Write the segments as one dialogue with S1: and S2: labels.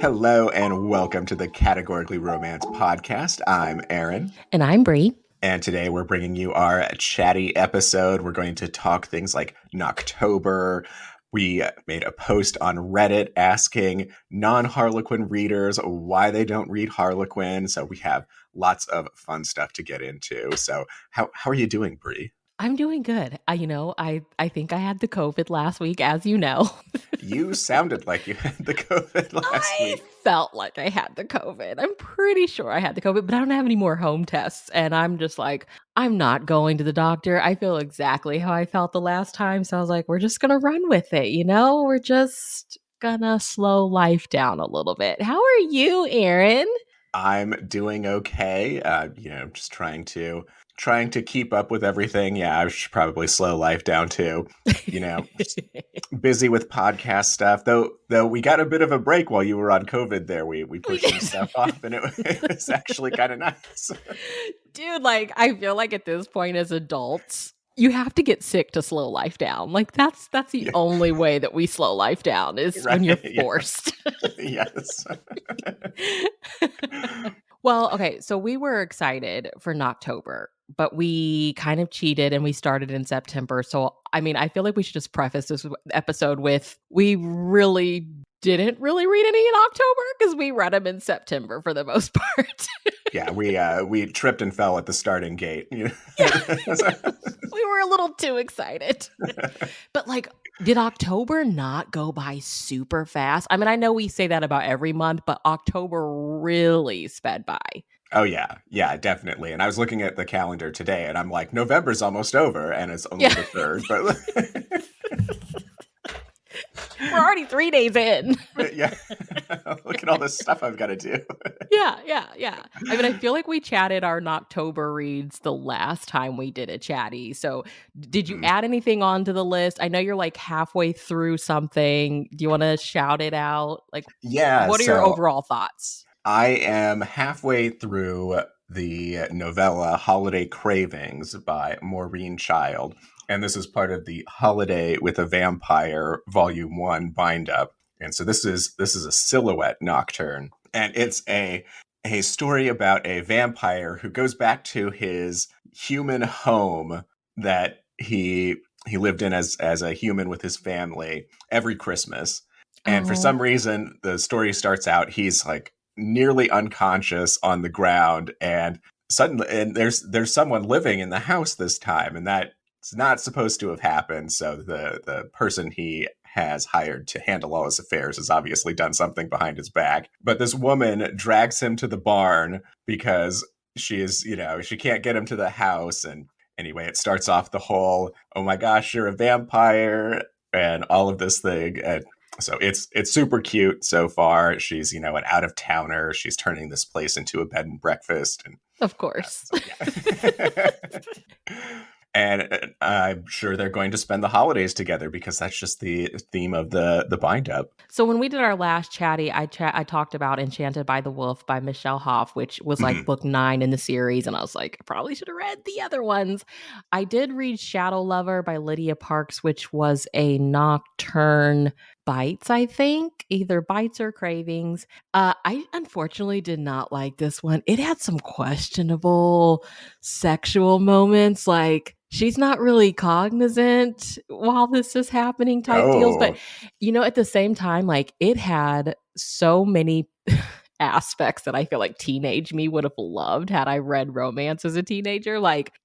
S1: Hello and welcome to the Categorically Romance podcast. I'm Aaron.
S2: And I'm Bree.
S1: And today we're bringing you our chatty episode. We're going to talk things like Noctober. We made a post on Reddit asking non-Harlequin readers why they don't read Harlequin. So we have lots of fun stuff to get into. So how are you doing, Bree?
S2: I'm doing good. I think I had the COVID last week, as you know.
S1: You sounded like you had the COVID last week.
S2: I felt like I had the COVID. I'm pretty sure I had the COVID, but I don't have any more home tests. And I'm just like, I'm not going to the doctor. I feel exactly how I felt the last time. So I was like, we're just going to run with it. We're just going to slow life down a little bit. How are you, Aaron?
S1: I'm doing okay. Just trying to keep up with everything. Yeah, I should probably slow life down too. Busy with podcast stuff. Though we got a bit of a break while you were on COVID there. We pushed some stuff off and it was actually kind of nice.
S2: Dude, I feel like at this point as adults, you have to get sick to slow life down. That's the only way that we slow life down is when you're forced.
S1: Yes.
S2: Well, okay, so we were excited for Noctober, but we kind of cheated and we started in September. So, I feel like we should just preface this episode with we really didn't really read any in October because we read them in September for the most part.
S1: Yeah, we tripped and fell at the starting gate.
S2: Yeah. We were a little too excited. But did October not go by super fast? I know we say that about every month, but October really sped by.
S1: Oh, yeah, definitely. And I was looking at the calendar today and I'm like, November's almost over and it's only the 3rd. But
S2: we're already 3 days in.
S1: Yeah. Look at all this stuff I've got to do.
S2: Yeah. I feel like we chatted our Noctober reads the last time we did a chatty. So did you add anything onto the list? I know you're halfway through something. Do you want to shout it out?
S1: Yeah.
S2: What are your overall thoughts?
S1: I am halfway through the novella Holiday Cravings by Maureen Child. And this is part of the Holiday with a Vampire Volume 1 bind-up. And so this is a silhouette nocturne. And it's a story about a vampire who goes back to his human home that he lived in as a human with his family every Christmas. And for some reason, the story starts out, he's nearly unconscious on the ground. And suddenly, and there's someone living in the house this time. And that it's not supposed to have happened. So the person he has hired to handle all his affairs has obviously done something behind his back. But this woman drags him to the barn because she can't get him to the house. And anyway, it starts off the whole, oh my gosh, you're a vampire and all of this thing. And so it's super cute so far. She's, an out-of-towner. She's turning this place into a bed and breakfast. And
S2: of course.
S1: Yeah. And I'm sure they're going to spend the holidays together because that's just the theme of the bind-up.
S2: So when we did our last chatty, I talked about Enchanted by the Wolf by Michelle Hoff, which was book 9 in the series. And I was like, I probably should have read the other ones. I did read Shadow Lover by Lydia Parks, which was a Nocturne Bites, I think. Either Bites or Cravings. I unfortunately did not like this one. It had some questionable sexual moments, she's not really cognizant while this is happening type deals. But, at the same time, it had so many aspects that I feel like teenage me would have loved had I read romance as a teenager.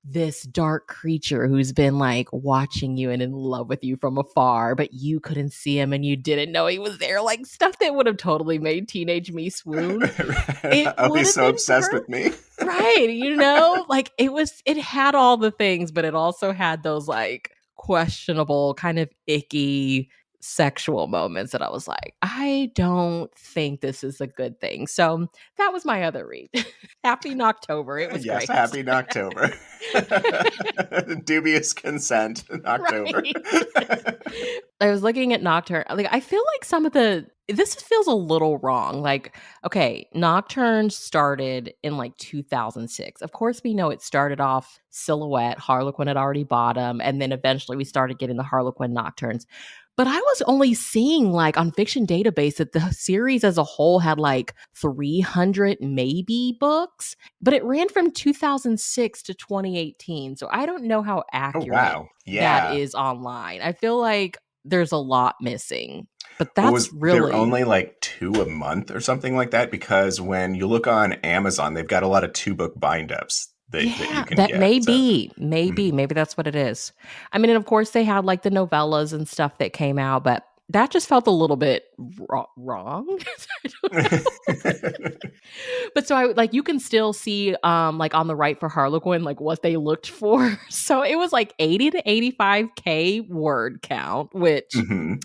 S2: This dark creature who's been watching you and in love with you from afar, but you couldn't see him and you didn't know he was there. Stuff that would have totally made teenage me swoon.
S1: I'll be so obsessed with me.
S2: Right. It had all the things, but it also had those questionable, kind of icky sexual moments that I was like, I don't think this is a good thing. So that was my other read. Happy Noctober. It was
S1: yes,
S2: great.
S1: Happy Noctober. Dubious consent, Noctober.
S2: Right. I was looking at Nocturne. Like, I feel like this feels a little wrong. Like, okay, Nocturne started in like 2006. Of course, we know it started off Silhouette. Harlequin had already bought them, and then eventually we started getting the Harlequin Nocturnes. But I was only seeing like on Fiction Database that the series as a whole had like 300 maybe books, but it ran from 2006 to 2018. So I don't know how
S1: Oh,
S2: accurate
S1: wow.
S2: that
S1: Yeah.
S2: is online. I feel like there's a lot missing, but
S1: Well,
S2: that's
S1: was there
S2: really,
S1: only like two a month or something like that? Because when you look on Amazon, they've got a lot of two-book bind-ups that you
S2: yeah,
S1: can
S2: that
S1: get.
S2: may
S1: So,
S2: be,
S1: mhm.
S2: maybe that's what it is. I mean, and of course they had like the novellas and stuff that came out, but that just felt a little bit wrong. I don't know. But so I like you can still see like on the right for Harlequin like what they looked for. So it was like 80 to 85K word count, which
S1: Mhm.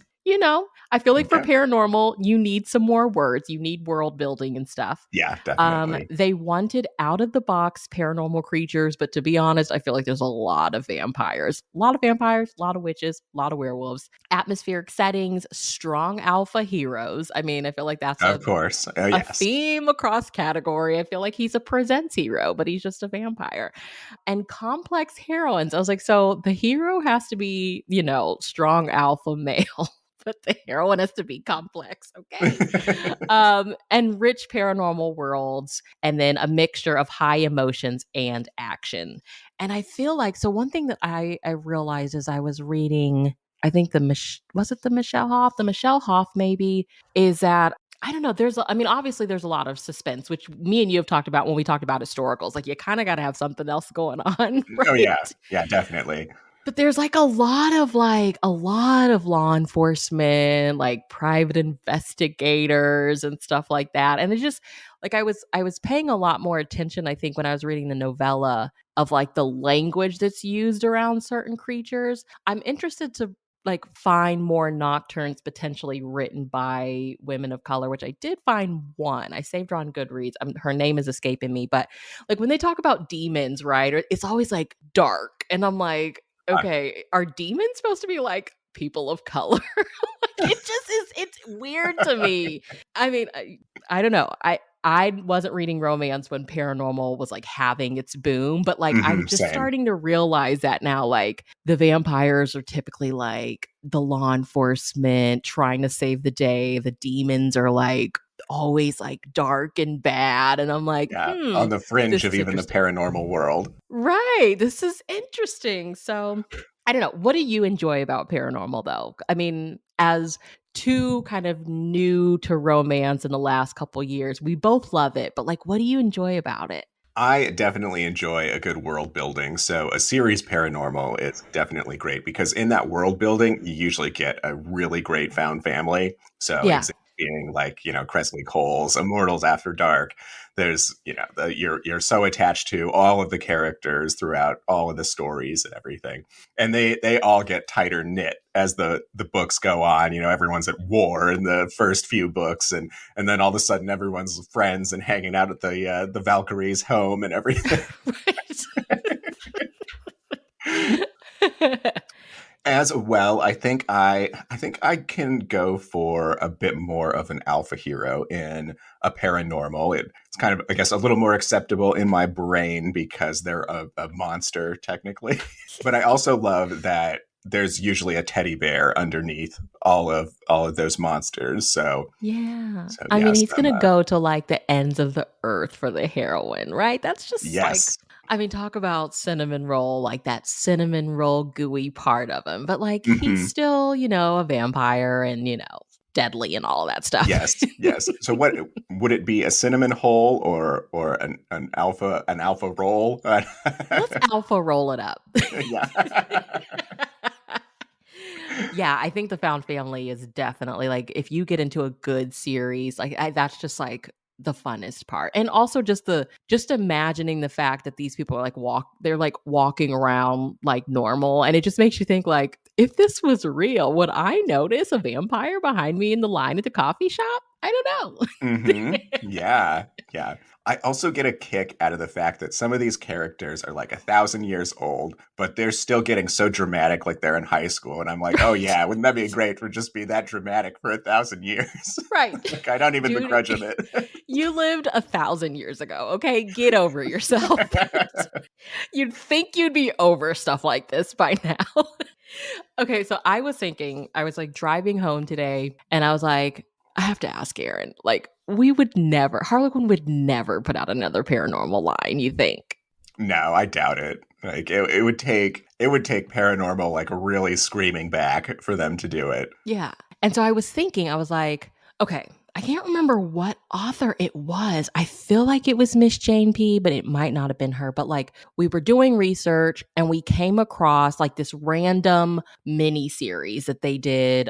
S2: I feel like for
S1: Okay.
S2: paranormal, you need some more words. You need world building and stuff.
S1: Yeah, definitely.
S2: They wanted out of the box paranormal creatures, but to be honest, I feel like there's a lot of vampires. A lot of vampires, a lot of witches, a lot of werewolves. Atmospheric settings, strong alpha heroes. I mean, I feel like that's
S1: Of course. Oh,
S2: a
S1: yes.
S2: theme across category. I feel like he's a presents hero, but he's just a vampire. And complex heroines. I was like, so the hero has to be, strong alpha male. But the heroine has to be complex, okay? And rich paranormal worlds, and then a mixture of high emotions and action. And I feel like so one thing that I realized as I was reading, I think was it the Michelle Hoff? The Michelle Hoff maybe is that I don't know. I mean, obviously, there's a lot of suspense, which me and you have talked about when we talked about historicals. Like, you kind of got to have something else going on,
S1: Oh, yeah.
S2: right?
S1: Yeah, definitely.
S2: But there's a lot of law enforcement, like private investigators and stuff like that. And it just like I was paying a lot more attention, I think, when I was reading the novella of like the language that's used around certain creatures. I'm interested to like find more nocturnes potentially written by women of color, which I did find one. I saved her on Goodreads. Her name is escaping me, but like when they talk about demons, right? It's always like dark, and I'm like, okay, are demons supposed to be like people of color? Like it just is it's weird to me. I mean, I don't know. I wasn't reading romance when paranormal was like having its boom, but like I'm just
S1: Same.
S2: starting to realize that now like the vampires are typically like the law enforcement trying to save the day. The demons are like always like dark and bad, and I'm like,
S1: Yeah, on the fringe
S2: this
S1: of
S2: is
S1: even the
S2: interesting.
S1: paranormal world.
S2: Right. This is interesting. So, I don't know. What do you enjoy about paranormal, though? I mean, as two kind of new to romance in the last couple years, we both love it, but like, what do you enjoy about it?
S1: I definitely enjoy a good world building. So a series paranormal is definitely great because in that world building, you usually get a really great found family. So
S2: Yeah.
S1: example being like, Kresley Cole's Immortals After Dark. There's, you're so attached to all of the characters throughout all of the stories and everything. And they all get tighter knit as the books go on. Everyone's at war in the first few books, and then all of a sudden everyone's friends and hanging out at the Valkyrie's home and everything.
S2: Right.
S1: As well, I think I can go for a bit more of an alpha hero in a paranormal. It's kind of, I guess, a little more acceptable in my brain because they're a monster technically. But I also love that there's usually a teddy bear underneath all of those monsters. So
S2: Yeah.
S1: so
S2: I mean,
S1: yes,
S2: he's going to go to like the ends of the earth for the heroine, right? That's just like,
S1: yes.
S2: I mean, talk about cinnamon roll, like that cinnamon roll gooey part of him. But like, he's
S1: Hmm.
S2: still, a vampire and, deadly and all of that stuff.
S1: Yes, yes. So what would it be? A cinnamon hole or an alpha roll?
S2: Let's alpha roll it up.
S1: Yeah.
S2: Yeah, I think the found family is definitely like if you get into a good series, like that's just like the funnest part. And also just imagining the fact that these people are like they're like walking around like normal, and it just makes you think like if this was real, would I notice a vampire behind me in the line at the coffee shop? I don't know.
S1: Yeah. Yeah. I also get a kick out of the fact that some of these characters are like 1,000 years old, but they're still getting so dramatic like they're in high school. And I'm like, oh
S2: Right.
S1: yeah, wouldn't that be great for just be that dramatic for 1,000 years?
S2: Right.
S1: Like I don't even
S2: Dude,
S1: begrudge them it.
S2: you lived 1,000 years ago, okay? Get over yourself. You'd think you'd be over stuff like this by now. Okay, so I was thinking, I was like driving home today and I was like, I have to ask Aaron, like, we would never, Harlequin would never put out another paranormal line, you think?
S1: No, I doubt it. Like it would take paranormal like really screaming back for them to do it.
S2: Yeah. And so I was thinking, I was like, okay, I can't remember what author it was. I feel like it was Miss Jane P, but it might not have been her. But like we were doing research and we came across like this random mini series that they did.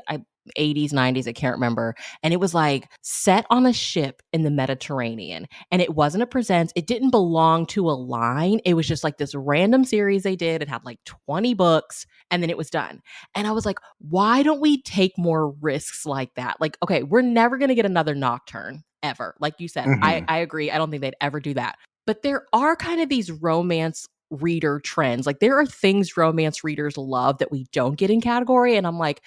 S2: 80s, 90s, I can't remember. And it was like set on a ship in the Mediterranean. And it wasn't a presents, it didn't belong to a line. It was just like this random series they did. It had like 20 books and then it was done. And I was like, why don't we take more risks like that? Like, okay, we're never going to get another Nocturne ever. Like you said,
S1: Hmm.
S2: I agree. I don't think they'd ever do that. But there are kind of these romance reader trends. Like there are things romance readers love that we don't get in category. And I'm like,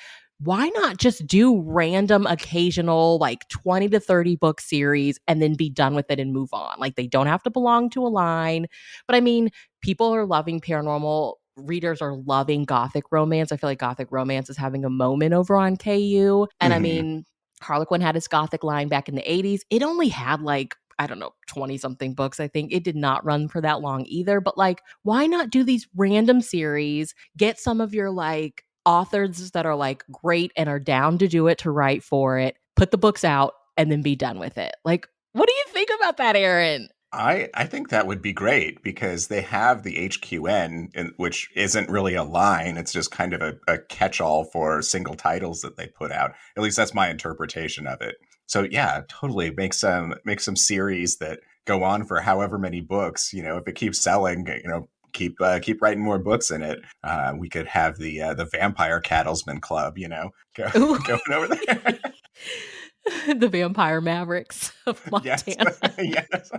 S2: why not just do random occasional like 20 to 30 book series and then be done with it and move on? Like they don't have to belong to a line. But I mean, people are loving paranormal, readers are loving gothic romance. I feel like gothic romance is having a moment over on KU. And I
S1: Hmm.
S2: mean, Harlequin had his gothic line back in the 80s. It only had like, I don't know, 20 something books. I think it did not run for that long either. But like, why not do these random series? Get some of your like authors that are like great and are down to do it, to write for it, put the books out, and then be done with it. Like, what do you think about that, Aaron?
S1: I think that would be great because they have the HQN, which isn't really a line. It's just kind of a catch-all for single titles that they put out. At least that's my interpretation of it. So yeah, totally make some series that go on for however many books. If it keeps selling, keep writing more books in it. We could have the Vampire Cattlesman Club.
S2: Ooh.
S1: Going over there.
S2: The Vampire Mavericks of
S1: Yes,
S2: Montana.
S1: yes.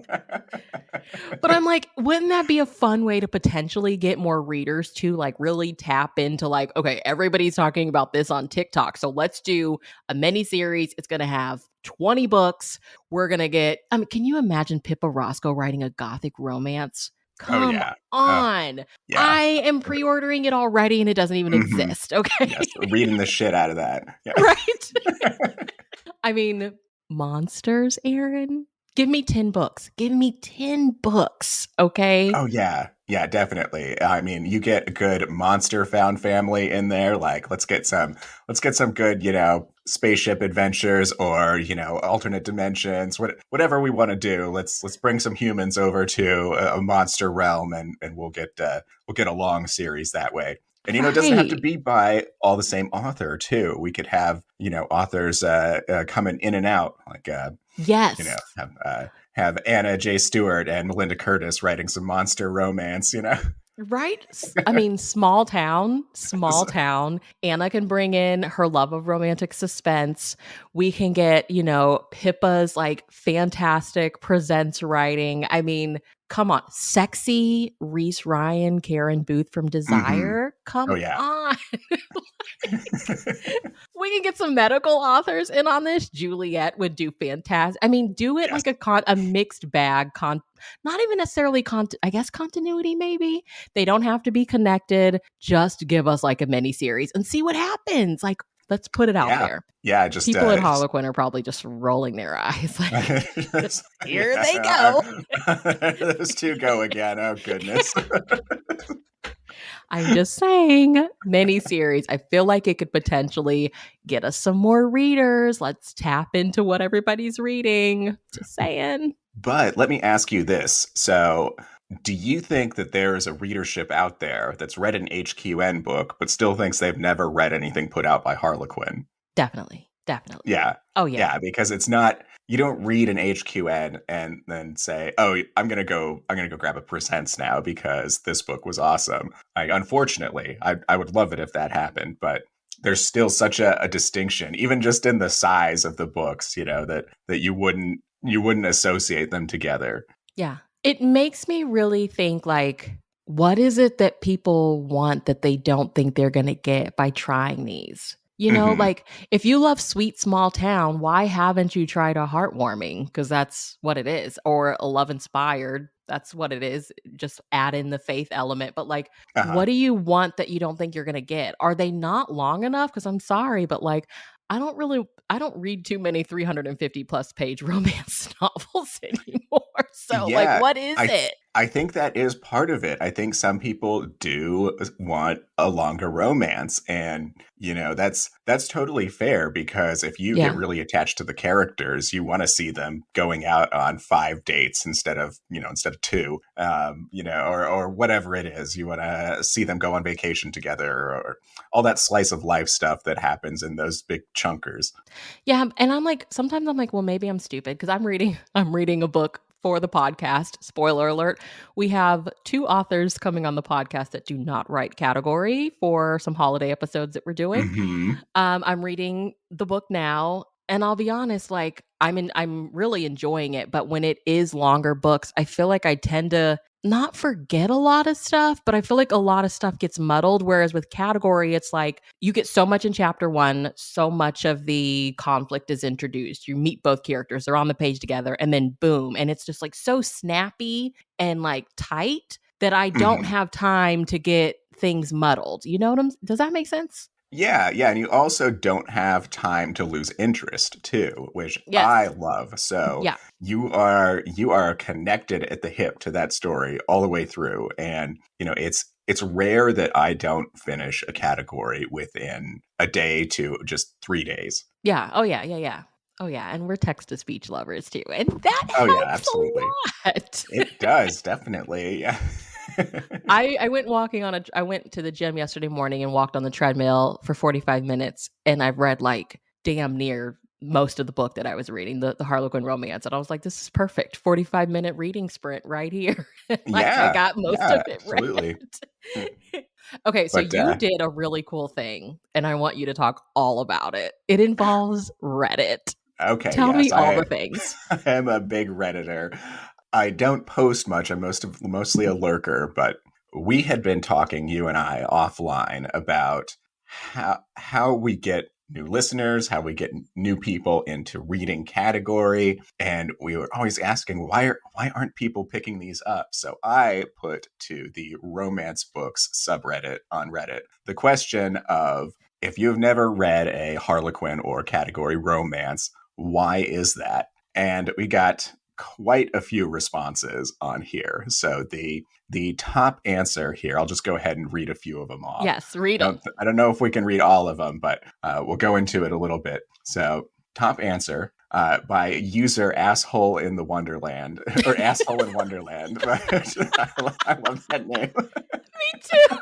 S2: But I'm like, wouldn't that be a fun way to potentially get more readers to like really tap into like, okay, everybody's talking about this on TikTok. So let's do a mini series. It's going to have 20 books. We're going to get, I mean, can you imagine Pippa Roscoe writing a gothic romance?
S1: Oh
S2: Come
S1: yeah. Oh
S2: on.
S1: yeah.
S2: I am pre ordering it already and it doesn't even
S1: Hmm.
S2: exist. Okay.
S1: Yes, reading the shit out of that. Yeah.
S2: Right. I mean, monsters, Aaron. Give me 10 books. Give me 10 books. Okay.
S1: Oh yeah. Yeah, definitely. I mean, you get a good monster found family in there. Like, let's get some good, spaceship adventures or, alternate dimensions. Whatever we want to do. Let's bring some humans over to a monster realm and we'll get a long series that way. And it doesn't have to
S2: Right.
S1: be by all the same author too. We could have authors coming in and out, like you know,
S2: Yes.
S1: have uh, have Anna J. Stewart and Melinda Curtis writing some monster romance.
S2: Right? I mean, small town, small town. Anna can bring in her love of romantic suspense. We can get, Pippa's like fantastic presents writing. I mean, come on. Sexy Reese Ryan, Karen Booth from
S1: Hmm.
S2: Desire.
S1: Oh
S2: Come
S1: yeah.
S2: on. We can get some medical authors in on this. Juliet would do fantastic. I mean, do it
S1: Yes.
S2: like a mixed bag not even necessarily I guess continuity maybe. They don't have to be connected. Just give us like a mini series and see what happens. Like let's put it out
S1: Yeah.
S2: there.
S1: Yeah. Just
S2: People at Harlequin are probably just rolling their eyes like here they
S1: yeah.
S2: go.
S1: Those two go again. Oh goodness.
S2: I'm just saying, mini series. I feel like it could potentially get us some more readers. Let's tap into what everybody's reading. Just saying.
S1: But let me ask you this. So, do you think that there is a readership out there that's read an HQN book but still thinks they've never read anything put out by Harlequin?
S2: Definitely. Definitely.
S1: Yeah.
S2: Oh yeah.
S1: Yeah, because it's not you don't read an HQN and then say, "Oh, I'm going to go grab a presents now because this book was awesome." Unfortunately, I would love it if that happened, but there's still such a distinction, even just in the size of the books, that you wouldn't associate them together.
S2: Yeah. It makes me really think like, what is it that people want that they don't think they're going to get by trying these?
S1: Hmm.
S2: Like if you love Sweet Small Town, why haven't you tried a Heartwarming? Because that's what it is. Or a Love Inspired. That's what it is. Just add in the faith element. But like,
S1: Uh-huh.
S2: what do you want that you don't think you're going to get? Are they not long enough? Because I'm sorry, but like, I don't read too many 350 plus page romance novels anymore. So like
S1: Yeah,
S2: what is
S1: I th-
S2: it?
S1: I think that is part of it. I think some people do want a longer romance, and that's totally fair, because if you get
S2: Yeah.
S1: really attached to the characters, you want to see them going out on 5 dates instead of two, or whatever it is. You want to see them go on vacation together, or all that slice of life stuff that happens in those big chunkers.
S2: Yeah, and I'm like sometimes I'm like, well, maybe I'm stupid because I'm reading a book for the podcast. Spoiler alert. We have two authors coming on the podcast that do not write category for some holiday episodes that we're doing.
S1: Hmm.
S2: I'm reading the book now, and I'll be honest, like I'm really enjoying it, but when it is longer books, I feel like I tend to not forget a lot of stuff, but I feel like a lot of stuff gets muddled. Whereas with category, it's like you get so much in chapter one, so much of the conflict is introduced. You meet both characters, they're on the page together, and then boom. And it's just like so snappy and like tight that I don't
S1: Hmm.
S2: have time to get things muddled. You know what does that make sense?
S1: Yeah, yeah, and you also don't have time to lose interest too, which I
S2: Yes.
S1: love. So
S2: Yeah.
S1: you are connected at the hip to that story all the way through, and it's rare that I don't finish a category within a day to just 3 days.
S2: Yeah. Oh, yeah. Yeah. Yeah. Oh, yeah. And we're text to speech lovers too. And that
S1: Oh yeah,
S2: helps
S1: absolutely.
S2: a lot.
S1: It does definitely. Yeah.
S2: I went to the gym yesterday morning and walked on the treadmill for 45 minutes. And I've read like damn near most of the book that I was reading, the Harlequin romance. And I was like, this is perfect. 45-minute reading sprint right here. Like I
S1: Yeah,
S2: got most
S1: yeah,
S2: of it read.
S1: absolutely. Mm.
S2: Okay, so
S1: But
S2: you did a really cool thing, and I want you to talk all about it. It involves Reddit.
S1: okay,
S2: Tell me
S1: yes,
S2: all the
S1: I
S2: things.
S1: am a big Redditor. I don't post much. I'm mostly a lurker, but we had been talking, you and I, offline about how we get new listeners, how we get new people into reading category, and we were always asking why aren't people picking these up? So I put to the romance books subreddit on Reddit the question of, if you've never read a Harlequin or category romance, why is that? And we got quite a few responses on here. So the top answer here, I'll just go ahead and read a few of them off.
S2: Yes, read them.
S1: I don't know if we can read all of them, but we'll go into it a little bit. So top answer, by user asshole in the Wonderland, or asshole in Wonderland. I love that name.
S2: Me too.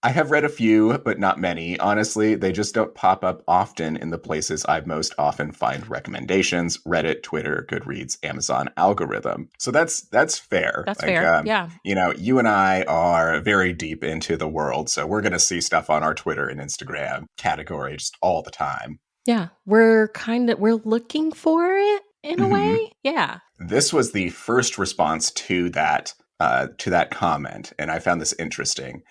S1: I have read a few, but not many. Honestly, they just don't pop up often in the places I most often find recommendations: Reddit, Twitter, Goodreads, Amazon algorithm. So that's fair.
S2: That's
S1: Like,
S2: fair. Yeah.
S1: you and I are very deep into the world, so we're gonna see stuff on our Twitter and Instagram category just all the time.
S2: Yeah. We're looking for it in a
S1: Hmm.
S2: way. Yeah.
S1: This was the first response to that comment, and I found this interesting.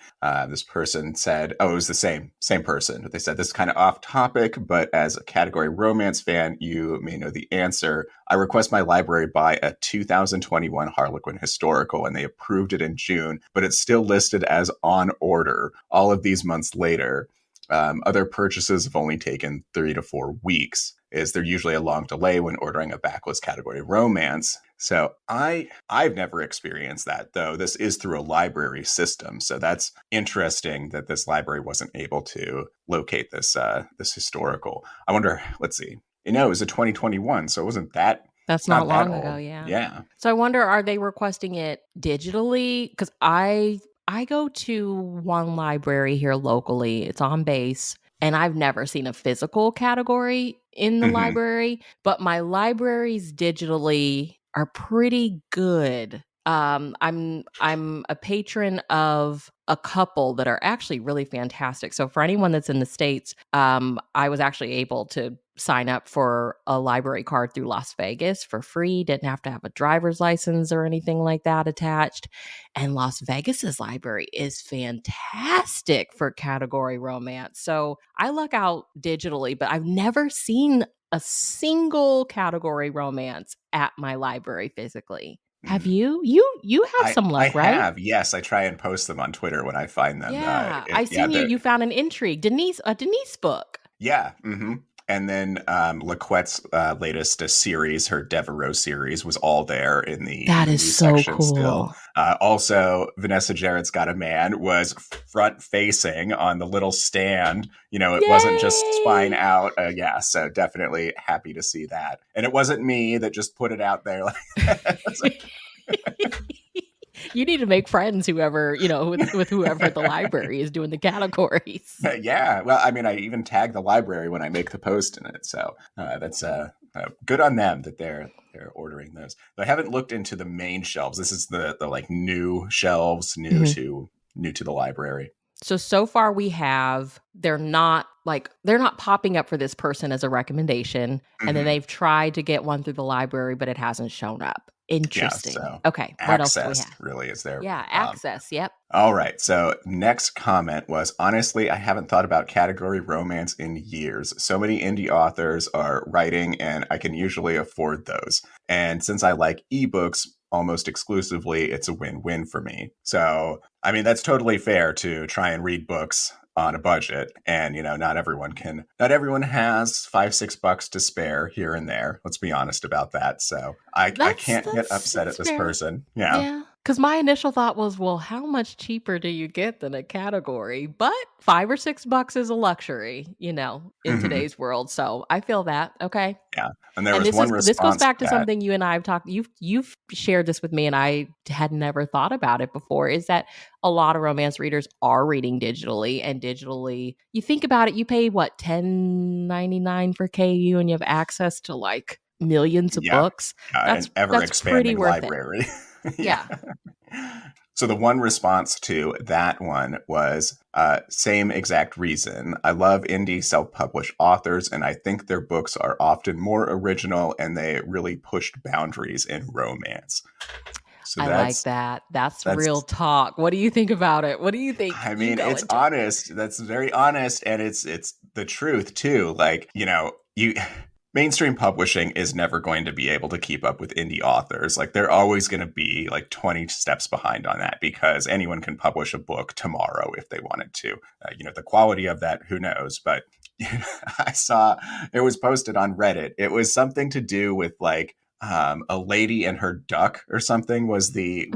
S1: This person said, "Oh, it was the same person." They said, "This is kind of off topic, but as a category romance fan, you may know the answer. I request my library buy a 2021 Harlequin historical, and they approved it in June, but it's still listed as on order all of these months later. Other purchases have only taken 3 to 4 weeks. Is there usually a long delay when ordering a backlist category romance?" So I've never experienced that, though. This is through a library system, so that's interesting that this library wasn't able to locate this historical. I wonder. Let's see. It was a 2021, so it wasn't that.
S2: That's
S1: It's not
S2: not
S1: that
S2: long ago,
S1: old.
S2: yeah.
S1: Yeah.
S2: So I wonder, are they requesting it digitally? Cuz I go to one library here locally. It's on base, and I've never seen a physical category in the
S1: Hmm.
S2: library, but my libraries digitally are pretty good. I'm a patron of a couple that are actually really fantastic. So for anyone that's in the States, I was actually able to sign up for a library card through Las Vegas for free. Didn't have to have a driver's license or anything like that attached. And Las Vegas's library is fantastic for category romance. So I look out digitally, but I've never seen a single category romance at my library physically. Have
S1: Mm.
S2: you? You have some
S1: I
S2: luck, right?
S1: have, yes. I try and post them on Twitter when I find them.
S2: Yeah, I
S1: Yeah,
S2: seen you found an intrigue. A Denise book.
S1: yeah. And then Laquette's latest series, her Devereaux series, was all there in the
S2: That is
S1: news
S2: so
S1: section still.
S2: cool.
S1: Also, Vanessa Jarrett's Got a Man was front facing on the little stand. It wasn't just spine
S2: Yay!
S1: out. Yeah, so definitely happy to see that. And it wasn't me that just put it out there like that.
S2: You need to make friends whoever, with whoever at the library is doing the categories.
S1: Yeah, well, I mean, I even tag the library when I make the post in it, so that's good on them that they're ordering those. But I haven't looked into the main shelves. This is the like new shelves,
S2: Mhm.
S1: new to the library.
S2: So far they're not popping up for this person as a recommendation, and then
S1: Hmm.
S2: they've tried to get one through the library, but it hasn't shown up.
S1: Yeah,
S2: Interesting.
S1: so
S2: Okay, what else do we
S1: access
S2: have?
S1: really is there.
S2: Yeah, access. Yep.
S1: All right. So next comment was honestly, I haven't thought about category romance in years. So many indie authors are writing, and I can usually afford those. And since I like ebooks almost exclusively, it's a win-win for me. So, I mean, that's totally fair to try and read books on a budget. And, not everyone has $5-6 to spare here and there. Let's be honest about that. So I
S2: That's
S1: can't get
S2: that's
S1: upset at
S2: that's
S1: this
S2: fair.
S1: person. Yeah.
S2: Yeah, because my initial thought was, well, how much cheaper do you get than a category? But $5 or $6 is a luxury, in
S1: Hmm.
S2: today's world. So I feel that. Okay.
S1: Yeah. And there
S2: And
S1: was
S2: this
S1: one
S2: is this goes
S1: response to
S2: back to
S1: that.
S2: something you and I have talked. You've shared this with me, and I had never thought about it before. Is that a lot of romance readers are reading digitally, and digitally, you think about it, you pay what, 10.99 for KU, and you have access to like millions of
S1: Yeah.
S2: books.
S1: An
S2: That's
S1: ever
S2: that's pretty
S1: expanding
S2: worth it.
S1: library. Yeah.
S2: Yeah.
S1: So the one response to that one was same exact reason. I love indie self-published authors, and I think their books are often more original and they really pushed boundaries in romance. So
S2: I like that. That's real
S1: that's
S2: talk. What do you think about it? What do you think?
S1: I
S2: You
S1: mean,
S2: go
S1: it's
S2: into it.
S1: honest. That's very honest, and it's the truth too. Like, you mainstream publishing is never going to be able to keep up with indie authors. Like, they're always going to be like 20 steps behind on that because anyone can publish a book tomorrow if they wanted to. The quality of that, who knows? But I saw it was posted on Reddit. It was something to do with like a lady and her duck or something was the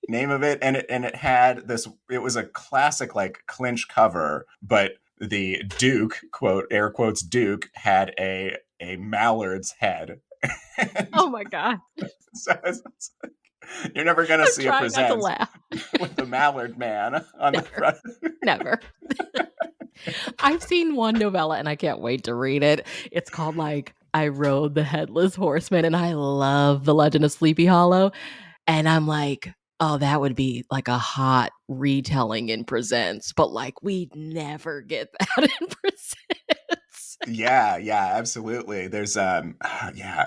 S1: name of it, and it had this. It was a classic like clinch cover, but the Duke, quote air quotes Duke, had a mallard's head. And
S2: Oh my god.
S1: so you're never gonna
S2: I'm
S1: see a
S2: trying not to
S1: present
S2: laugh.
S1: with the mallard man on the
S2: Never.
S1: front.
S2: Never. I've seen one novella and I can't wait to read it. It's called like I Rode the Headless Horseman, and I love The Legend of Sleepy Hollow. And I'm like, oh, that would be like a hot retelling in presents, but like we'd never get that in presents.
S1: Yeah, absolutely. There's yeah,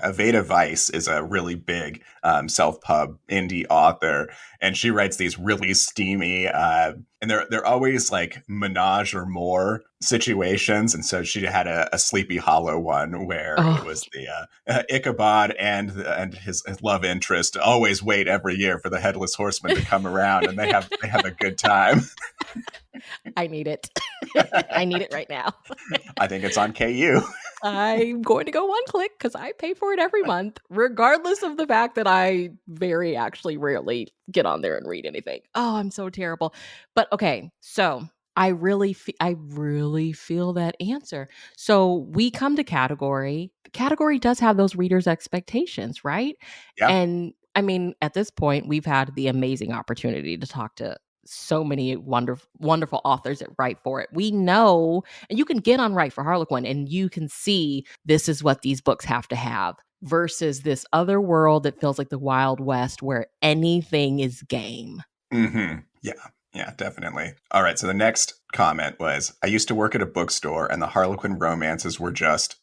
S1: Aveda Weiss is a really big self-pub indie author, and she writes these really steamy and they're always like menage or more situations. And so she had a Sleepy Hollow one where it
S2: Oh,
S1: was the Ichabod and his love interest always wait every year for the headless horseman to come around, and they have a good time.
S2: I need it. I need it right now.
S1: I think it's on KU.
S2: I'm going to go one click because I pay for it every month, regardless of the fact that I very actually rarely get on there and read anything. Oh, I'm so terrible. But okay, so I really feel that answer. So we come to category. Category does have those readers' expectations, right?
S1: Yeah.
S2: And I mean, at this point, we've had the amazing opportunity to talk to so many wonderful authors that write for it. We know, and you can get on Write for Harlequin and you can see this is what these books have to have. versus this other world that feels like the Wild West where anything is game.
S1: Mm-hmm. Yeah. Yeah, definitely. All right. So the next comment was, I used to work at a bookstore and the Harlequin romances were just ...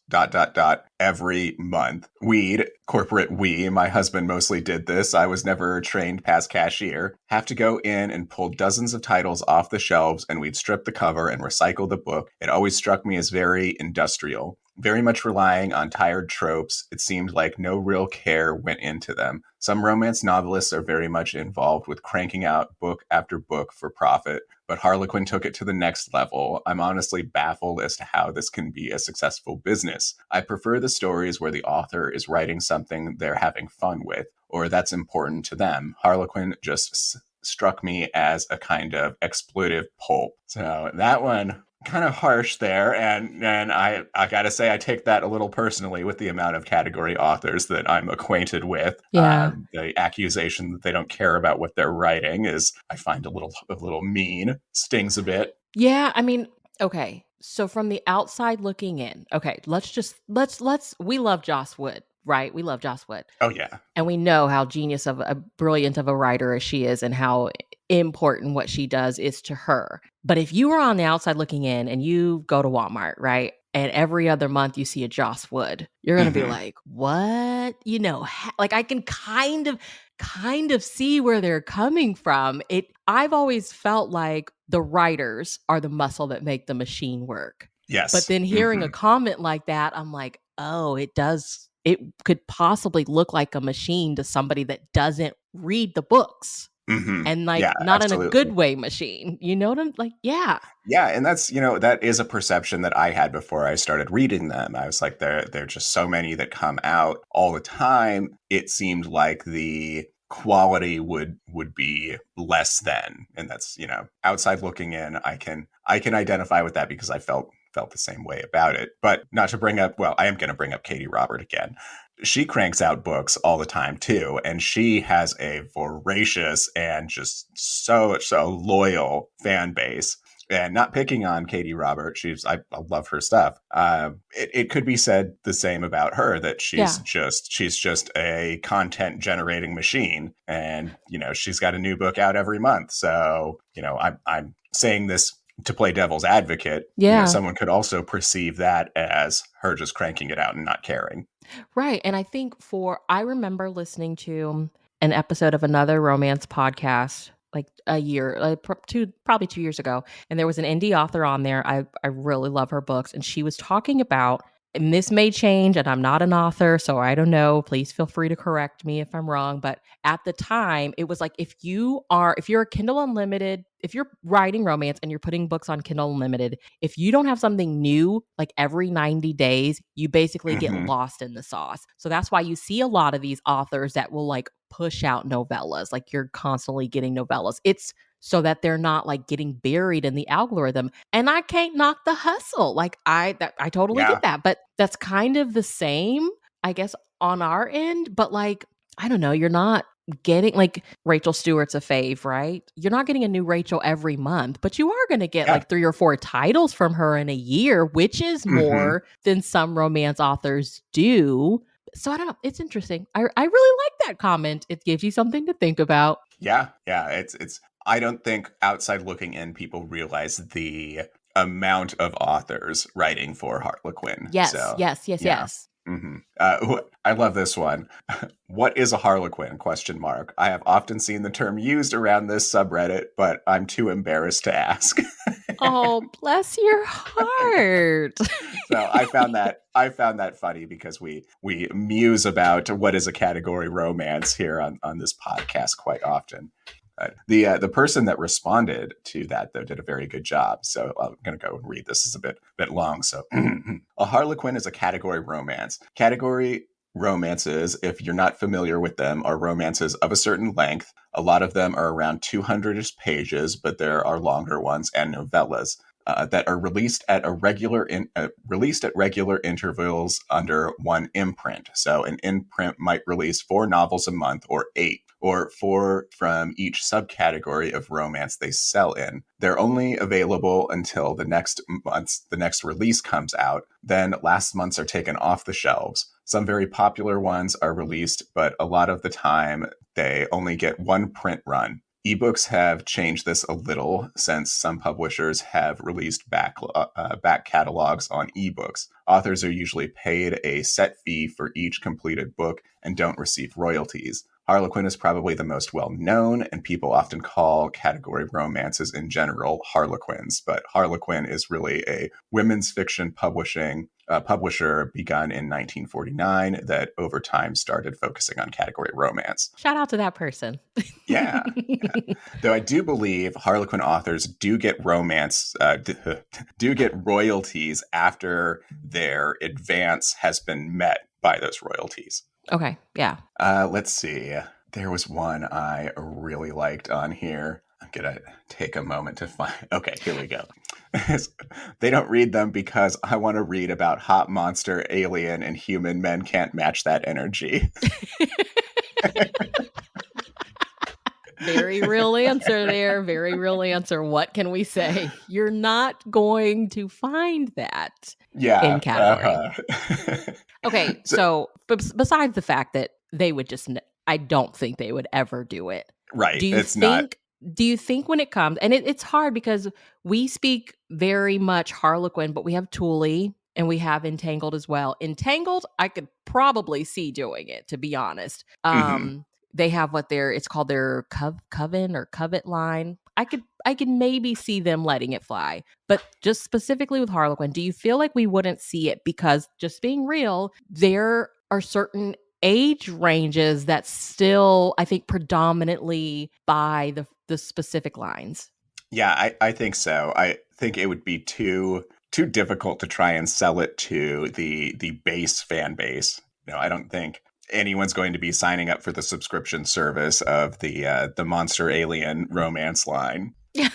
S1: every month. Weed, corporate we. My husband mostly did this. I was never trained past cashier. Have to go in and pull dozens of titles off the shelves and we'd strip the cover and recycle the book. It always struck me as very industrial. Very much relying on tired tropes, it seemed like no real care went into them. Some romance novelists are very much involved with cranking out book after book for profit, but Harlequin took it to the next level. I'm honestly baffled as to how this can be a successful business. I prefer the stories where the author is writing something they're having fun with, or that's important to them. Harlequin just struck me as a kind of exploitive pulp. So that one kind of harsh there, and I gotta say I take that a little personally with the amount of category authors that I'm acquainted with.
S2: Yeah.
S1: The accusation that they don't care about what they're writing is, I find, a little mean, stings a bit.
S2: Yeah, I mean, okay. So from the outside looking in, okay, let's we love Joss Wood, right? We love Joss Wood.
S1: Oh yeah.
S2: And we know how genius of a brilliant of a writer as she is and how important what she does is to her. But if you are on the outside looking in and you go to Walmart, right? And every other month you see a Joss Wood, you're going to be
S1: Mm-hmm.
S2: like, "What?" Like I can kind of see where they're coming from. I've always felt like the writers are the muscle that make the machine work. But
S1: Yes.
S2: then hearing a
S1: Mm-hmm.
S2: comment like that, I'm like, "Oh, it could possibly look like a machine to somebody that doesn't read the books."
S1: Mm-hmm.
S2: And like
S1: Yeah,
S2: not in a
S1: absolutely.
S2: good way machine. You know what I'm like? Yeah.
S1: Yeah, and that's, that is a perception that I had before I started reading them. I was like, there are just so many that come out all the time. It seemed like the quality would be less than, and that's, outside looking in, I can identify with that because I felt the same way about it. But not to bring up, well, I am going to bring up Katie Robert again. She cranks out books all the time too, and she has a voracious and just so loyal fan base. And not picking on Katie Robert, I love her stuff. It could be said the same about her, that
S2: Yeah.
S1: she's just a content generating machine, and she's got a new book out every month. So I'm saying this to play devil's advocate.
S2: Yeah.
S1: Someone could also perceive that as her just cranking it out and not caring.
S2: Right. And I think I remember listening to an episode of another romance podcast like a year, probably 2 years ago. And there was an indie author on there. I really love her books. And she was talking about, and this may change, and I'm not an author, so I don't know. Please feel free to correct me if I'm wrong. But at the time, it was like if you're a Kindle Unlimited, if you're writing romance and you're putting books on Kindle Unlimited, if you don't have something new like every 90 days, you basically get
S1: Mm-hmm.
S2: lost in the sauce. So that's why you see a lot of these authors that will like push out novellas. Like you're constantly getting novellas. It's so that they're not like getting buried in the algorithm. And I can't knock the hustle. Like I totally get
S1: Yeah.
S2: that. But that's kind of the same, I guess, on our end. But like, I don't know, you're not getting like Rachel Stewart's a fave, right? You're not getting a new Rachel every month, but you are going to get
S1: Yeah.
S2: like 3 or 4 titles from her in a year, which is
S1: Mm-hmm.
S2: more than some romance authors do. So I don't know. It's interesting. I really like that comment. It gives you something to think about.
S1: Yeah. Yeah. It's. I don't think outside looking in, people realize the amount of authors writing for Harlequin.
S2: Yes,
S1: So
S2: yes, yes,
S1: yeah.
S2: yes.
S1: Mm-hmm. I love this one. What is a Harlequin? Question mark. I have often seen the term used around this subreddit, but I'm too embarrassed to ask.
S2: Oh, bless your heart.
S1: So I found that funny because we muse about what is a category romance here on this podcast quite often. The person that responded to that, though, did a very good job. So I'm going to go and read this. It's a bit long. So a Harlequin is a category romance. Category romances, if you're not familiar with them, are romances of a certain length. A lot of them are around 200 pages, but there are longer ones and novellas. That are released at regular intervals under one imprint. So an imprint might release 4 novels a month or 8. or 4 from each subcategory of romance they sell in. They're only available until the next release comes out. Then last month's are taken off the shelves. Some very popular ones are released, but a lot of the time they only get one print run. Ebooks have changed this a little since some publishers have released back catalogs on ebooks. Authors are usually paid a set fee for each completed book and don't receive royalties. Harlequin is probably the most well known, and people often call category romances in general Harlequins. But Harlequin is really a women's fiction publisher begun in 1949 that over time started focusing on category romance.
S2: Shout out to that person.
S1: Yeah, yeah. Though I do believe Harlequin authors do get do get royalties after their advance has been met by those royalties.
S2: Okay, yeah.
S1: Let's see. There was one I really liked on here. I'm gonna take a moment to find. Okay, here we go. They don't read them because I want to read about hot monster, alien, and human men can't match that energy.
S2: Very real answer there. Very real answer. What can we say? You're not going to find that in category. Okay, so besides the fact that they would just, I don't think they would ever do it.
S1: Right.
S2: Do you think? Do you think when it comes, and it's hard because we speak very much Harlequin, but we have Thule and we have Entangled as well. Entangled, I could probably see doing it, to be honest. They have it's called their coven or covet line. I could maybe see them letting it fly. But just specifically with Harlequin, do you feel like we wouldn't see it? Because just being real, there are certain age ranges that still, I think, predominantly buy the specific lines.
S1: Yeah, I think so. I think it would be too difficult to try and sell it to the base fan base. I don't think anyone's going to be signing up for the subscription service of the monster alien romance line.
S2: Yeah.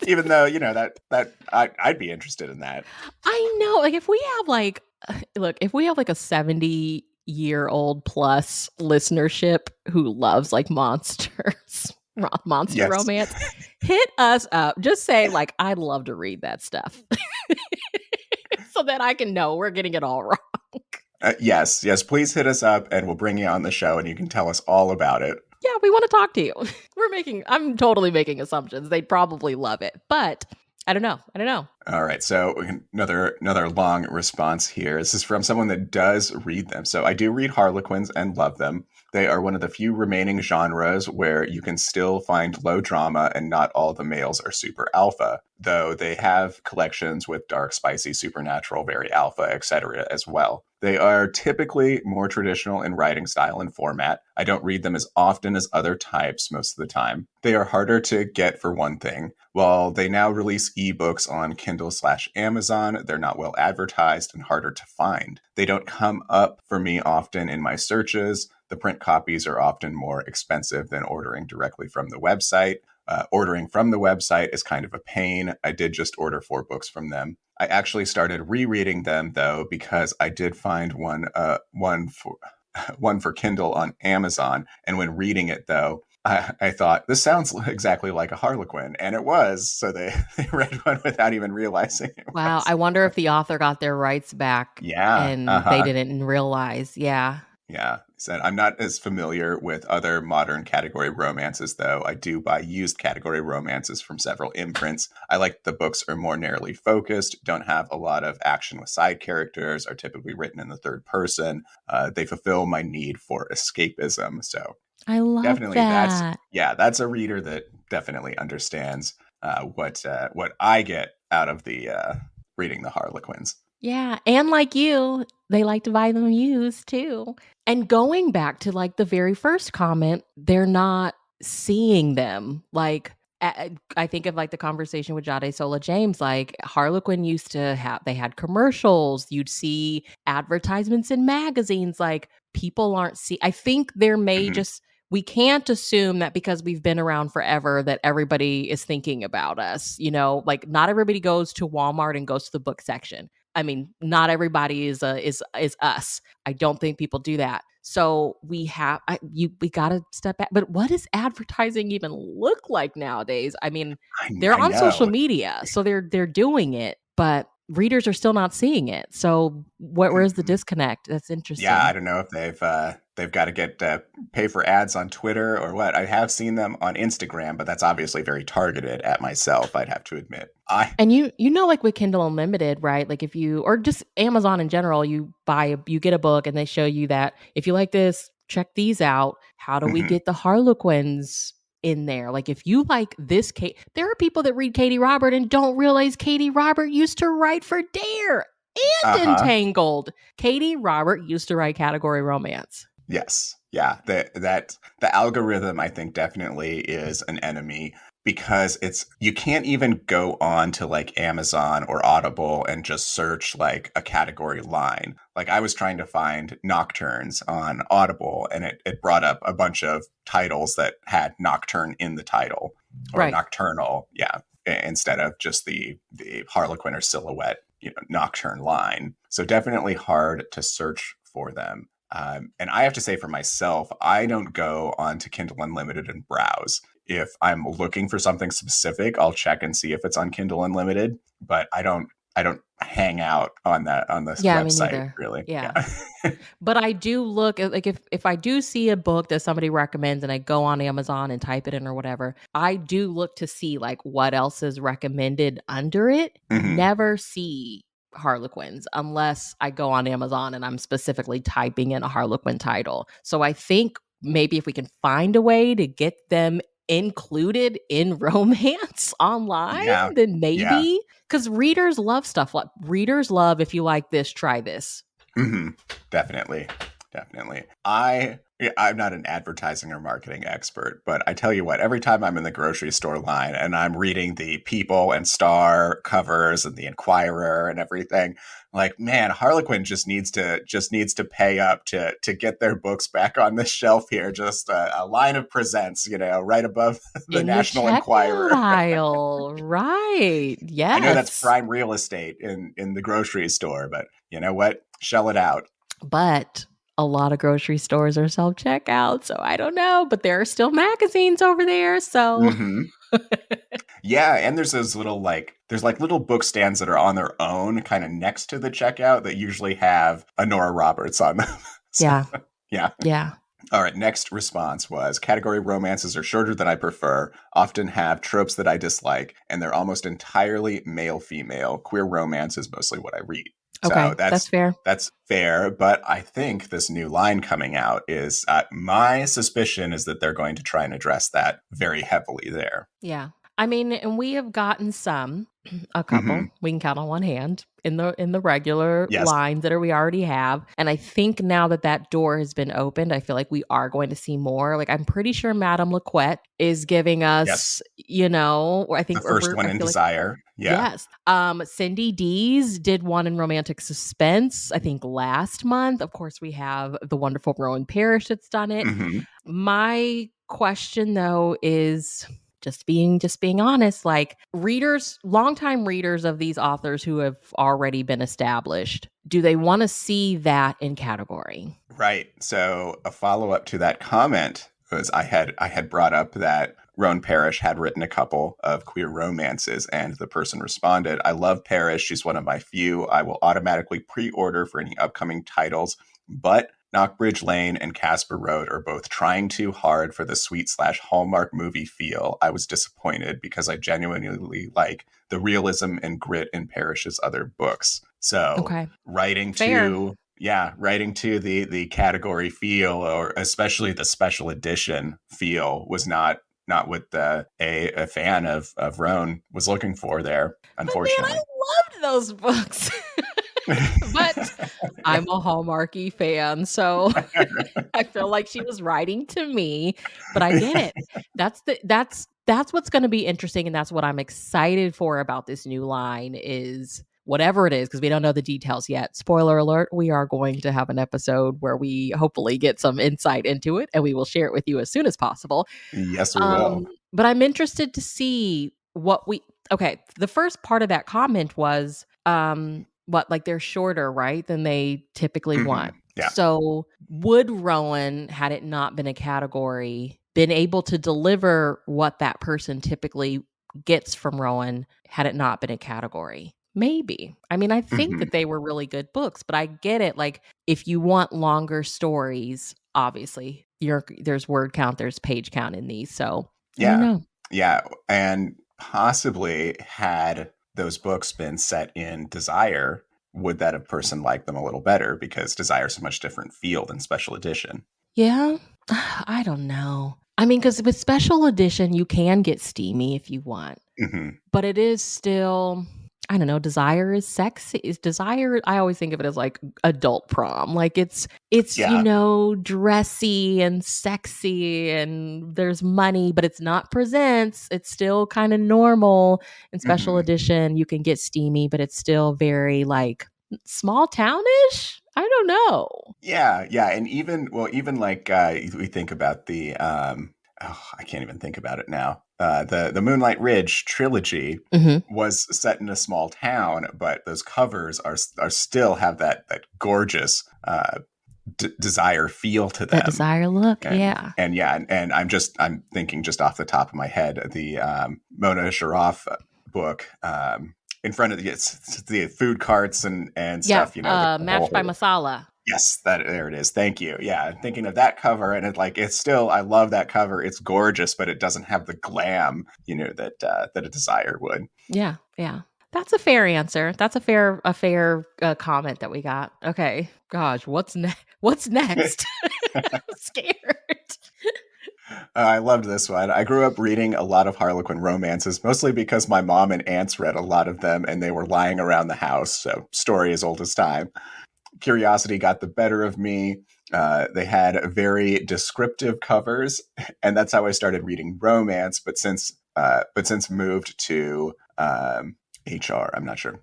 S1: Even though, that I'd be interested in that.
S2: I know. Like if we have like a 70-year-old plus listenership who loves like monster yes. romance, hit us up. Just say like, I'd love to read that stuff. So that I can know we're getting it all wrong.
S1: Yes, please hit us up and we'll bring you on the show and you can tell us all about it.
S2: Yeah, we want to talk to you. I'm totally making assumptions. They'd probably love it, but I don't know.
S1: All right, so another long response here. This is from someone that does read them. So I do read Harlequins and love them. They are one of the few remaining genres where you can still find low drama and not all the males are super alpha, though they have collections with dark, spicy, supernatural, very alpha, etc. as well. They are typically more traditional in writing style and format. I don't read them as often as other types most of the time. They are harder to get for one thing. While they now release ebooks on Kindle/Amazon, they're not well advertised and harder to find. They don't come up for me often in my searches. The print copies are often more expensive than ordering directly from the website. Ordering from the website is kind of a pain. I did just order 4 books from them. I actually started rereading them though because I did find one for Kindle on Amazon, and when reading it though, I thought this sounds exactly like a Harlequin, and it was. So they read one without even realizing it
S2: Wow,
S1: was.
S2: I wonder if the author got their rights back.
S1: Yeah,
S2: and they didn't realize. Yeah.
S1: Yeah, said I'm not as familiar with other modern category romances, though. I do buy used category romances from several imprints. I like the books are more narrowly focused, don't have a lot of action with side characters, are typically written in the third person. They fulfill my need for escapism. So
S2: I love
S1: definitely
S2: that.
S1: that's a reader that definitely understands what I get out of the reading the Harlequins.
S2: Yeah, and like you, they like to buy them used too. And going back to like the very first comment, they're not seeing them. Like I think of like the conversation with Jade Sola James, like Harlequin used to they had commercials, you'd see advertisements in magazines, like people aren't I think there may just, we can't assume that because we've been around forever that everybody is thinking about us, like not everybody goes to Walmart and goes to the book section. I mean, not everybody is us. I don't think people do that. So we got to step back. But what does advertising even look like nowadays? I mean, they're
S1: I
S2: on social
S1: know.
S2: media, so they're doing it, but readers are still not seeing it. So where's the disconnect? That's
S1: Yeah, I
S2: interesting.
S1: don't know if they've got to get pay for ads on Twitter or what. I have seen them on Instagram, but that's obviously very targeted at myself, I'd have to admit. I
S2: And you know, like with Kindle Unlimited, right? Like if you, or just Amazon in general, you get a book and they show you that if you like this, check these out. How do we
S1: mhm.
S2: get the Harlequins in there? Like if you like this, there are people that read Katie Robert and don't realize Katie Robert used to write for Dare and
S1: Uh-huh.
S2: Entangled. Katie Robert used to write category romance.
S1: Yes. Yeah. The algorithm I think definitely is an enemy because it's you can't even go on to like Amazon or Audible and just search like a category line. Like I was trying to find Nocturnes on Audible and it brought up a bunch of titles that had Nocturne in the title or
S2: Right.
S1: Nocturnal, yeah, instead of just the Harlequin or Silhouette, Nocturne line. So definitely hard to search for them. And I have to say for myself, I don't go onto Kindle Unlimited and browse. If I'm looking for something specific, I'll check and see if it's on Kindle Unlimited. But I don't hang out on this
S2: Yeah, me
S1: website
S2: neither.
S1: really.
S2: Yeah.
S1: Yeah.
S2: But I do look at, like, if I do see a book that somebody recommends and I go on Amazon and type it in or whatever, I do look to see like what else is recommended under it.
S1: hmm
S2: Never see Harlequins unless I go on Amazon and I'm specifically typing in a Harlequin title. So I think maybe if we can find a way to get them included in romance online,
S1: Yeah.
S2: then
S1: Yeah.
S2: maybe, because readers love stuff like readers love, if you like this, try this.
S1: hmm Definitely. Definitely. I'm not an advertising or marketing expert, but I tell you what, every time I'm in the grocery store line and I'm reading the People and Star covers and the Inquirer and everything, like, man, Harlequin just needs to pay up to get their books back on the shelf here. Just a line of presents, right above the
S2: In the
S1: National
S2: checkout
S1: Enquirer.
S2: aisle, right.
S1: I know that's
S2: Yes.
S1: prime real estate in the grocery store, but you know what? Shell it out.
S2: But a lot of grocery stores are self-checkout, so I don't know, but there are still magazines over there, so
S1: hmm Yeah, and there's those little there's like little book stands that are on their own, kind of next to the checkout that usually have a Nora Roberts on them. So
S2: yeah.
S1: yeah.
S2: Yeah.
S1: All right, next response was category romances are shorter than I prefer, often have tropes that I dislike, and they're almost entirely male female. Queer romance is mostly what I read. So
S2: Okay, that's
S1: that's
S2: fair.
S1: that's fair, but I think this new line coming out is my suspicion is that they're going to try and address that very heavily there.
S2: Yeah. I mean, and we have gotten some, a couple,
S1: hmm
S2: we can count on one hand in the regular
S1: Yes.
S2: lines that we already have. And I think now that that door has been opened, I feel like we are going to see more. Like I'm pretty sure Madame Laquette is giving
S1: Yes.
S2: us, or I
S1: The
S2: think
S1: first one
S2: I
S1: in
S2: feel like
S1: Desire. Yeah.
S2: yes. Cindy Dees did one in romantic suspense, I think last month. Of course, we have the wonderful Rowan Parrish that's done it.
S1: hmm
S2: My question though is just being honest, like longtime readers of these authors who have already been established, do they want to see that in category?
S1: Right. So a follow up to that comment was I had brought up that Roan Parrish had written a couple of queer romances, and the person responded, "I love Parrish. She's one of my few. I will automatically pre-order for any upcoming titles, but." Knockbridge Lane and Casper Road are both trying too hard for the sweet/Hallmark movie feel. I was disappointed because I genuinely like the realism and grit in Parrish's other books. So
S2: Okay.
S1: writing
S2: Fair.
S1: to yeah, writing to the category feel or especially the special edition feel was not what a fan of Roan was looking for there,
S2: But man,
S1: unfortunately.
S2: I loved those books. But I'm a Hallmarky fan, so I feel like she was writing to me, but I get it. That's what's gonna be interesting, and that's what I'm excited for about this new line is whatever it is, because we don't know the details yet. Spoiler alert, we are going to have an episode where we hopefully get some insight into it, and we will share it with you as soon as possible.
S1: Yes, we will.
S2: But I'm interested to see what we okay, the first part of that comment was, what, like, they're shorter, right, than they typically want.
S1: Yeah.
S2: So, would Rowan, had it not been a category, been able to deliver what that person typically gets from Rowan had it not been a category? Maybe. I mean, I think
S1: Hmm.
S2: that they were really good books, but I get it, like, if you want longer stories, obviously, there's word count, there's page count in these, so I don't
S1: Yeah.
S2: know.
S1: Yeah. And possibly had those books been set in Desire, would that have person liked them a little better because Desire is a much different feel than Special Edition?
S2: Yeah? I don't know. I mean, because with special edition, you can get steamy if you want,
S1: Hmm.
S2: but it is still, I don't know, Desire is sexy. Is Desire, I always think of it as like adult prom. Like it's,
S1: Yeah.
S2: dressy and sexy and there's money, but it's not presents. It's still kind of normal. In special
S1: Hmm.
S2: edition, you can get steamy, but it's still very like small townish. I don't know.
S1: Yeah, yeah, and even like we think about the oh, I can't even think about it now. The Moonlight Ridge trilogy
S2: Mhm.
S1: was set in a small town, but those covers are still have that gorgeous desire feel to
S2: That
S1: them.
S2: Desire look,
S1: And
S2: yeah.
S1: yeah, and I'm thinking just off the top of my head the Mona Sharaf book, in front of it's the food carts and
S2: Yeah,
S1: stuff, the
S2: Matched by
S1: whole.
S2: Masala.
S1: Yes, that there it is. Thank you. Yeah, I'm thinking of that cover, and it's still I love that cover. It's gorgeous, but it doesn't have the glam, that a Desire would.
S2: Yeah, yeah. That's a fair answer. That's a fair, comment that we got. Okay. Gosh, what's next? I'm scared.
S1: I loved this one. I grew up reading a lot of Harlequin romances, mostly because my mom and aunts read a lot of them, and they were lying around the house. So story as old as time. Curiosity got the better of me. They had very descriptive covers, and that's how I started reading romance. But since moved to HR, I'm not sure.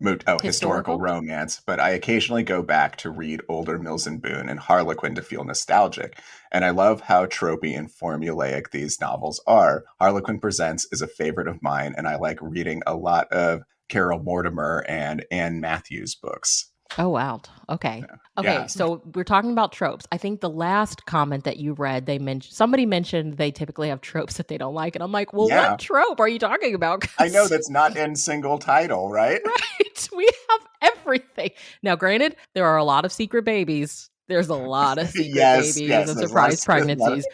S1: Moved historical
S2: Historical?
S1: romance, but I occasionally go back to read older Mills and Boone and Harlequin to feel nostalgic. And I love how tropey and formulaic these novels are. Harlequin Presents is a favorite of mine, and I like reading a lot of Carol Mortimer and Anne Matthews books.
S2: Oh, wow. Okay.
S1: Yeah.
S2: Okay, so we're talking about tropes. I think the last comment that you read, somebody mentioned they typically have tropes that they don't like, and I'm like, "Well, what
S1: Yeah.
S2: trope are you talking about?"
S1: I know
S2: 'Cause
S1: that's not in single title, right?
S2: right, we have everything. Now, granted, there are a lot of secret babies. There's a lot of secret
S1: Yes,
S2: babies
S1: yes.
S2: and
S1: There's a lot of
S2: surprise pregnancies.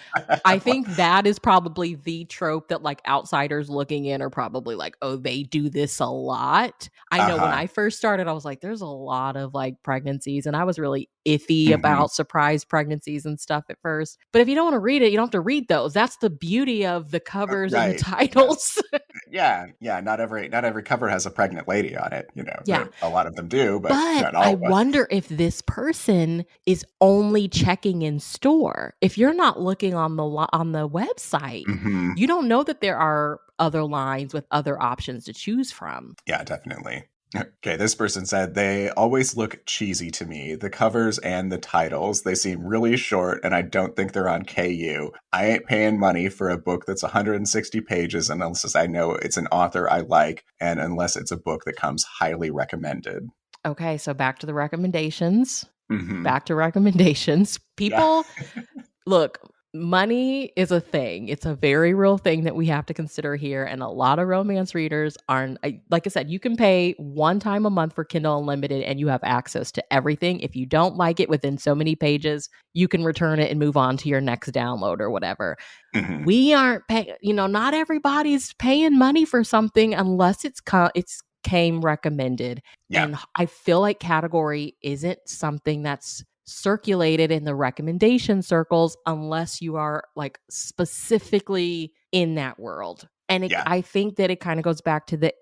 S2: I think that is probably the trope that like outsiders looking in are probably like, "Oh, they do this a lot." I know when
S1: uh-huh.
S2: I first started, I was like, "There's a lot of like pregnancies," and I was really iffy
S1: Hmm.
S2: about surprise pregnancies and stuff at first. But if you don't want to read it, you don't have to read those. That's the beauty of the covers and the
S1: Right. Yes.
S2: titles.
S1: Yeah. Yeah. Not every cover has a pregnant lady on it.
S2: Yeah.
S1: A lot of them do, but
S2: But
S1: not all
S2: I
S1: of us.
S2: wonder if this person is only checking in store. If you're not looking on on the website,
S1: Hmm.
S2: you don't know that there are other lines with other options to choose from.
S1: Yeah, definitely. Okay, this person said they always look cheesy to me. The covers and the titles, they seem really short, and I don't think they're on KU. I ain't paying money for a book that's 160 pages unless I know it's an author I like, and unless it's a book that comes highly recommended.
S2: Okay, so back to the recommendations.
S1: Hmm.
S2: Back to recommendations.
S1: Yeah.
S2: People, look, money is a thing. It's a very real thing that we have to consider here. And a lot of romance readers aren't, like I said, you can pay one time a month for Kindle Unlimited and you have access to everything. If you don't like it within so many pages, you can return it and move on to your next download or whatever.
S1: Hmm.
S2: We aren't paying, not everybody's paying money for something unless it's came recommended.
S1: Yeah.
S2: And I feel like category isn't something that's circulated in the recommendation circles unless you are like specifically in that world. And
S1: Yeah.
S2: I think that it kind of goes back to the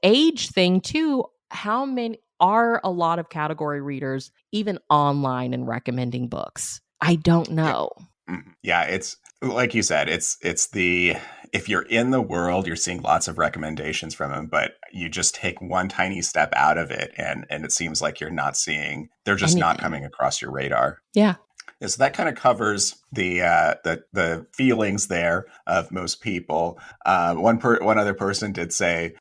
S2: age thing too. How many are a lot of category readers even online and recommending books? I don't
S1: Yeah.
S2: know.
S1: Mhm. Yeah, it's like you said, it's the if you're in the world, you're seeing lots of recommendations from them, but you just take one tiny step out of it and it seems like they're just not
S2: Anything.
S1: coming across your radar.
S2: Yeah.
S1: Yeah, so that kind of covers the feelings there of most people. One other person did say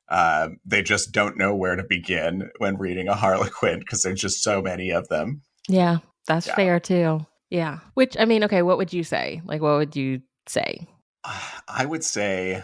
S1: they just don't know where to begin when reading a Harlequin because there's just so many of them.
S2: Yeah, that's
S1: Yeah,
S2: fair too. Yeah. Which I mean, okay, what would you say? Like, what would you say?
S1: I would say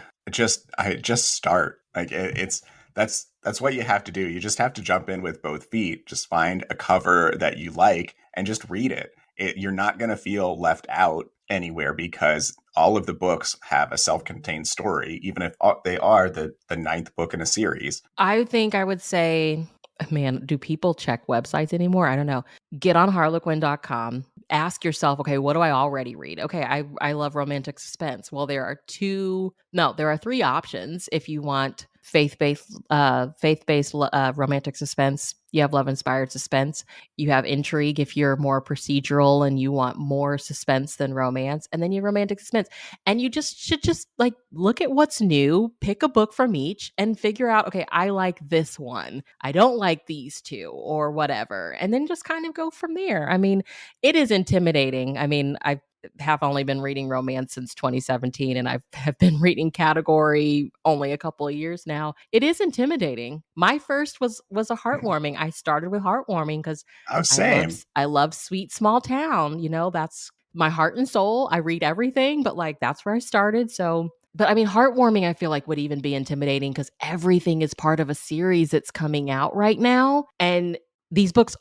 S1: I just start. Like it's that's what you have to do. You just have to jump in with both feet. Just find a cover that you like and just read it. You're not going to feel left out anywhere because all of the books have a self-contained story, even if they are the ninth book in a series.
S2: I think I would say, man, do people check websites anymore? I don't know. Get on harlequin.com. Ask yourself, okay, what do I already read? Okay, I love romantic suspense. Well, there are three options if you want faith-based romantic suspense. You have love-inspired suspense. You have intrigue if you're more procedural and you want more suspense than romance, and then you have romantic suspense. And you should just like look at what's new, pick a book from each and figure out, okay, I like this one. I don't like these two or whatever. And then just kind of go from there. I mean, it is intimidating. I mean, I have only been reading romance since 2017 and I have been reading category only a couple of years now. It is intimidating. My first was a heartwarming. I started with heartwarming because
S1: Oh, same.
S2: I love sweet small town, that's my heart and soul. I read everything, but like that's where I started. So, but I mean, heartwarming, I feel like would even be intimidating because everything is part of a series that's coming out right now. And these books,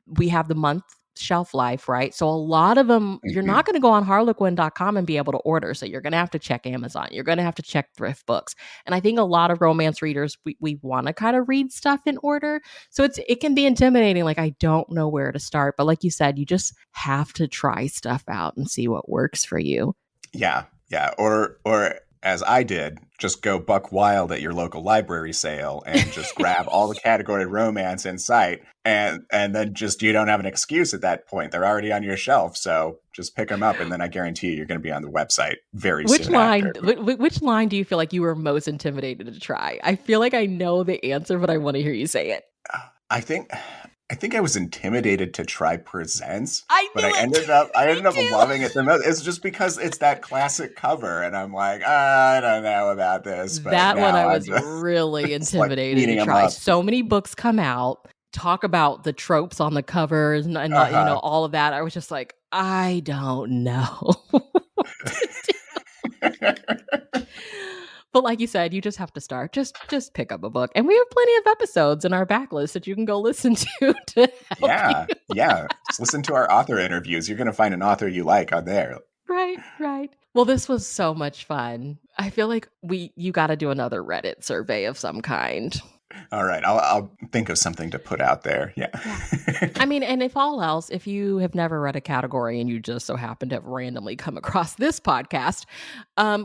S2: we have the month shelf life, right? So a lot of them, you're not
S1: Mhm.
S2: going to go on harlequin.com and be able to order. So you're going to have to check Amazon. You're going to have to check thrift books. And I think a lot of romance readers, we want to kind of read stuff in order. So it can be intimidating. Like, I don't know where to start. But like you said, you just have to try stuff out and see what works for you.
S1: Yeah, yeah. Or as I did, just go buck wild at your local library sale and just grab all the category romance in sight, and then just you don't have an excuse at that point. They're already on your shelf, so just pick them up, and then I guarantee you're going to be on the website very
S2: Which
S1: soon after.
S2: line which line do you feel like you were most intimidated to try? I feel like I know the answer, but I want to hear you say it.
S1: I think I think I was intimidated to try Presents,
S2: I
S1: but
S2: knew it.
S1: I
S2: Me
S1: ended up
S2: too.
S1: loving it the most. It's just because it's that classic cover, and I'm like, I don't know about this, but
S2: That one I
S1: now I'm
S2: was
S1: just
S2: really
S1: it's like
S2: intimidated to
S1: eating them
S2: try.
S1: up.
S2: So many books come out, talk about the tropes on the covers and
S1: Uh
S2: all of that. I was just like, I don't know what to do.
S1: huh.
S2: But like you said, you just have to start. Just pick up a book. And we have plenty of episodes in our backlist that you can go listen to help you.
S1: Yeah, yeah. Just listen to our author interviews. You're going to find an author you like on there.
S2: Right, right. Well, this was so much fun. I feel like you got to do another Reddit survey of some kind.
S1: All right, I'll think of something to put out there. Yeah.
S2: Yeah. I mean, and if all else, if you have never read a category and you just so happen to have randomly come across this podcast,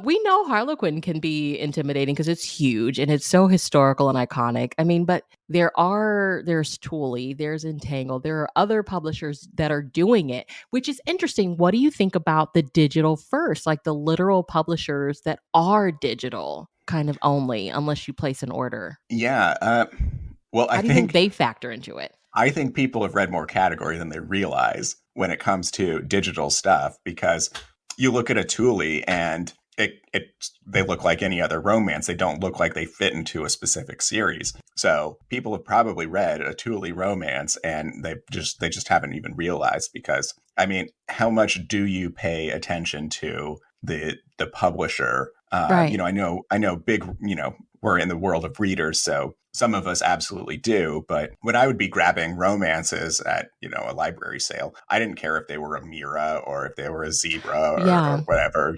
S2: we know Harlequin can be intimidating because it's huge and it's so historical and iconic. I mean, but there's Tooley, there's Entangled, there are other publishers that are doing it, which is interesting. What do you think about the digital first, like the literal publishers that are digital kind of only, unless you place an order?
S1: Yeah. Well,
S2: How do you think they factor into it?
S1: I think people have read more category than they realize when it comes to digital stuff because you look at a Thule and they look like any other romance. They don't look like they fit into a specific series. So people have probably read a Thule romance and they just haven't even realized because I mean, how much do you pay attention to the publisher?
S2: Right.
S1: I know big, we're in the world of readers, so some of us absolutely do. But when I would be grabbing romances at, a library sale, I didn't care if they were a Mira or if they were a Zebra or
S2: Yeah.
S1: whatever.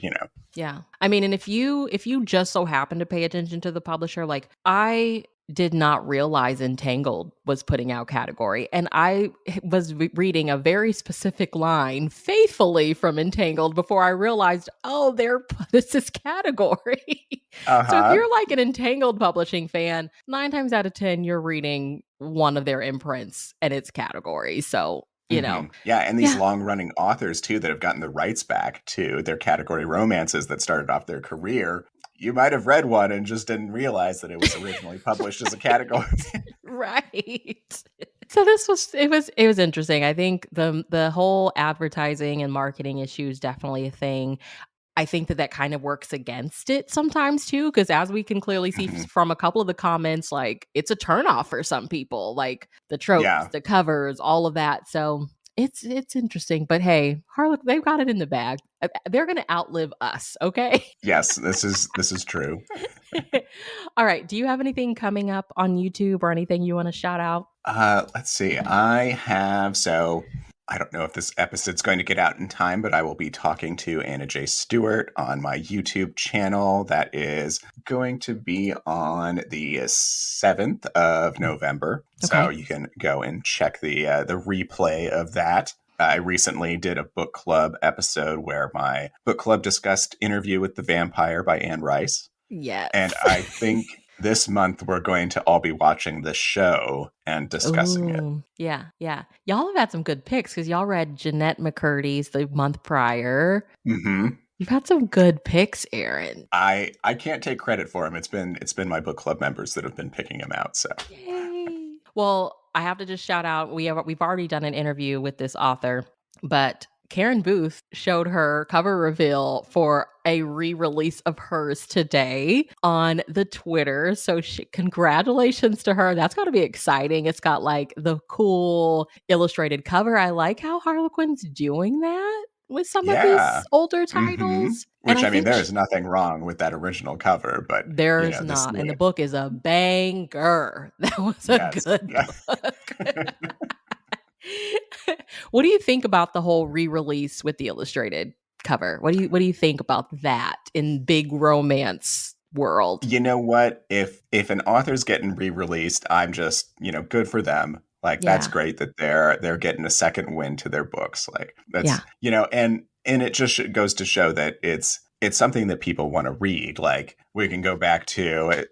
S2: Yeah. I mean, and if you just so happen to pay attention to the publisher, like I did not realize Entangled was putting out category. And I was reading a very specific line faithfully from Entangled before I realized, oh, this is category. So if
S1: Uh-huh.
S2: you're like an Entangled publishing fan, 9 times out of 10, you're reading one of their imprints and it's category. So,
S1: Yeah, and these
S2: yeah.
S1: long-running authors too that have gotten the rights back to their category romances that started off their career. You might have read one and just didn't realize that it was originally published as a category.
S2: Right. So it was interesting. I think the whole advertising and marketing issue is definitely a thing. I think that kind of works against it sometimes too, because as we can clearly see
S1: Mhm.
S2: from a couple of the comments, like it's a turnoff for some people, like the tropes,
S1: Yeah.
S2: the covers, all of that. So it's interesting, but hey, Harlequin, they've got it in the bag. They're gonna outlive us, okay?
S1: Yes, this is true.
S2: All right. Do you have anything coming up on YouTube or anything you want to shout out?
S1: Let's see. I don't know if this episode's going to get out in time, but I will be talking to Anna J. Stewart on my YouTube channel. That is going to be on the 7th of November. So
S2: Okay.
S1: you can go and check the replay of that. I recently did a book club episode where my book club discussed Interview with the Vampire by Anne Rice. And
S2: Yes.
S1: I think this month we're going to all be watching the show and discussing it.
S2: Oh, yeah, yeah. Y'all have had some good picks because y'all read Jeanette McCurdy's the month prior.
S1: Hmm.
S2: You've had some good picks, Aaron.
S1: I can't take credit for him. It's been my book club members that have been picking him out. So
S2: Yay. Well, I have to just shout out we've already done an interview with this author, but Karen Booth showed her cover reveal for a re-release of hers today on the Twitter. So congratulations to her. That's got to be exciting. It's got like the cool illustrated cover. I like how Harlequin's doing that with some of
S1: yeah.
S2: his older
S1: Hmm.
S2: titles. And
S1: Which
S2: I
S1: I mean,
S2: think
S1: there is nothing wrong with that original cover, but
S2: there's
S1: this
S2: not. And the
S1: new
S2: book is a banger. That was a
S1: yes,
S2: good
S1: yeah.
S2: book. What do you think about the whole re-release with the illustrated cover? What do you think about that in big romance world?
S1: You know what? If an author's getting re-released, I'm just, good for them. Like that's
S2: Yeah.
S1: great that they're getting a second win to their books. Like that's,
S2: Yeah.
S1: and it just goes to show that it's something that people want to read. Like we can go back to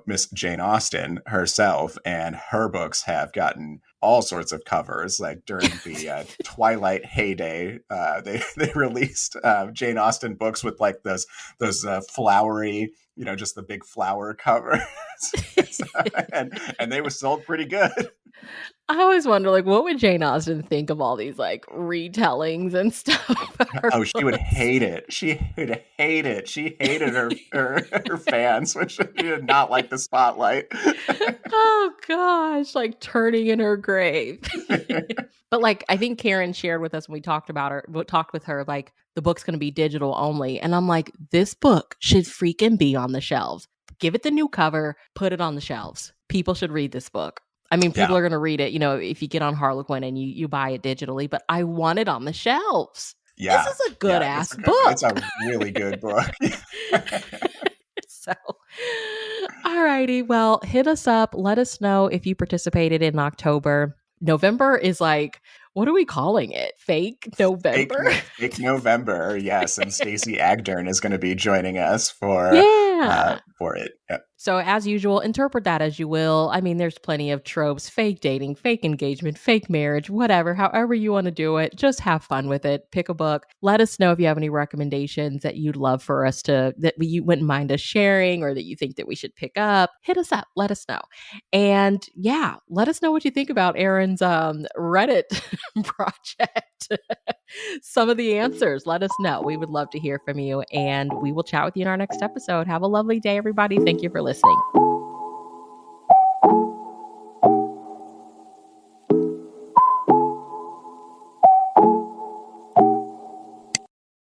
S1: Miss Jane Austen herself, and her books have gotten all sorts of covers. Like during the Twilight heyday, they released Jane Austen books with like those flowery, just the big flower covers, and they were sold pretty good.
S2: I always wonder, like, what would Jane Austen think of all these like retellings and stuff of her
S1: Oh, she would
S2: books?
S1: hate it. She would hate it. She hated her fans, which she did not like the spotlight.
S2: Oh gosh, like turning in her grave. But like I think Karen shared with us when we talked with her, like the book's gonna be digital only. And I'm like, this book should freaking be on the shelves. Give it the new cover, put it on the shelves. People should read this book. I mean, people
S1: Yeah,
S2: are gonna read it, if you get on Harlequin and you buy it digitally, but I want it on the shelves. This
S1: yeah,
S2: is a good
S1: yeah.
S2: ass
S1: It's a
S2: book.
S1: really good book.
S2: So, all righty. Well, hit us up. Let us know if you participated in October. November is like, what are we calling it? Fake November?
S1: Fake November, yes, and Stacey Agdern is going to be joining us
S2: Yeah.
S1: for it. Yep.
S2: So, as usual, interpret that as you will. I mean, there's plenty of tropes, fake dating, fake engagement, fake marriage, whatever, however you want to do it. Just have fun with it. Pick a book. Let us know if you have any recommendations that you'd love for us that you wouldn't mind us sharing or that you think that we should pick up. Hit us up. Let us know. And yeah, let us know what you think about Aaron's Reddit project. Some of the answers. Let us know. We would love to hear from you. And we will chat with you in our next episode. Have a lovely day, everybody. Thank you for listening.